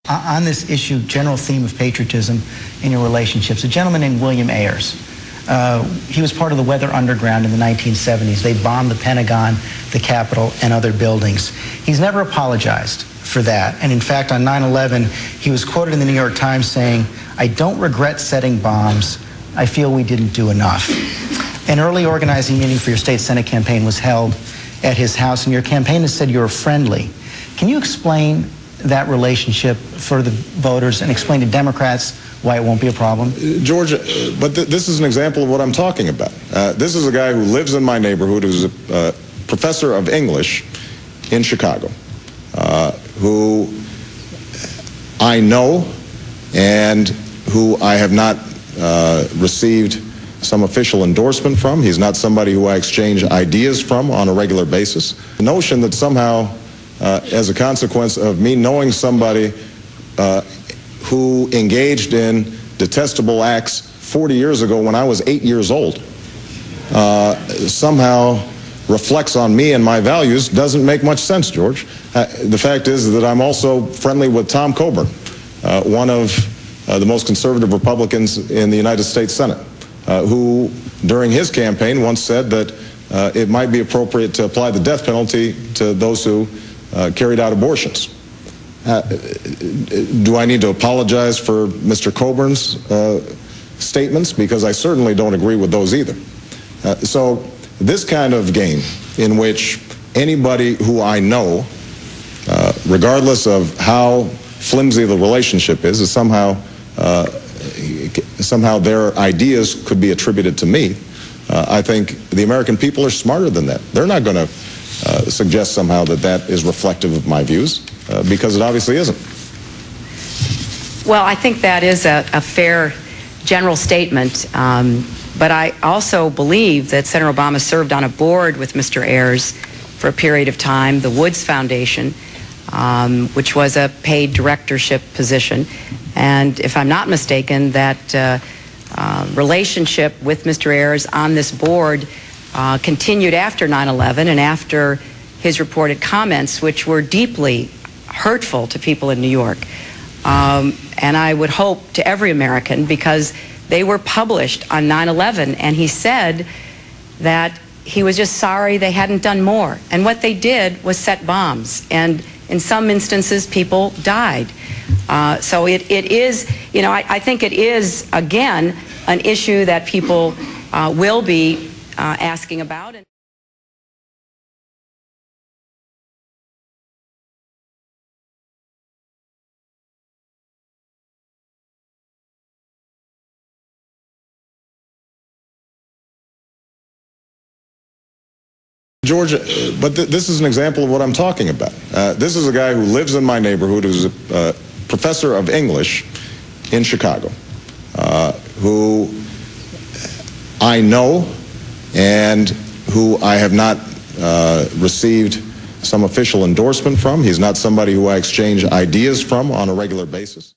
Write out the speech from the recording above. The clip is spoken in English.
On this issue, general theme of patriotism in your relationships, a gentleman named William Ayers. He was part of the Weather Underground in the 1970s. They bombed the Pentagon, the Capitol, and other buildings. He's never apologized for that. And in fact, on 9/11, he was quoted in the New York Times saying, "I don't regret setting bombs. I feel we didn't do enough." An early organizing meeting for your state Senate campaign was held at his house, and your campaign has said you're friendly. Can you explain that relationship for the voters and explain to Democrats why it won't be a problem? George, but this is an example of what I'm talking about. This is a guy who lives in my neighborhood, who's a professor of English in Chicago, who I know and who I have not received some official endorsement from. He's not somebody who I exchange ideas from on a regular basis. The notion that somehow as a consequence of me knowing somebody who engaged in detestable acts 40 years ago when I was 8 years old somehow reflects on me and my values doesn't make much sense, George. The fact is that I'm also friendly with Tom Coburn, one of the most conservative Republicans in the United States Senate, who during his campaign once said that it might be appropriate to apply the death penalty to those who carried out abortions. Do I need to apologize for Mr. Coburn's statements? Because I certainly don't agree with those either. So this kind of game in which anybody who I know, regardless of how flimsy the relationship is somehow their ideas could be attributed to me, I think the American people are smarter than that. They're not going to suggest somehow that that is reflective of my views, because it obviously isn't. Well, I think that is a fair general statement, but I also believe that Senator Obama served on a board with Mr. Ayers for a period of time, the Woods Foundation, which was a paid directorship position. And if I'm not mistaken, that relationship with Mr. Ayers on this board continued after 9/11 and after his reported comments, which were deeply hurtful to people in New York. And I would hope to every American, because they were published on 9/11, and he said that he was just sorry they hadn't done more. And what they did was set bombs. And in some instances, people died. So it is, you know, I think it is, again, an issue that people will be asking about. George, but this is an example of what I'm talking about. This is a guy who lives in my neighborhood, who's a professor of English in Chicago, who I know and who I have not received some official endorsement from. He's not somebody who I exchange ideas from on a regular basis.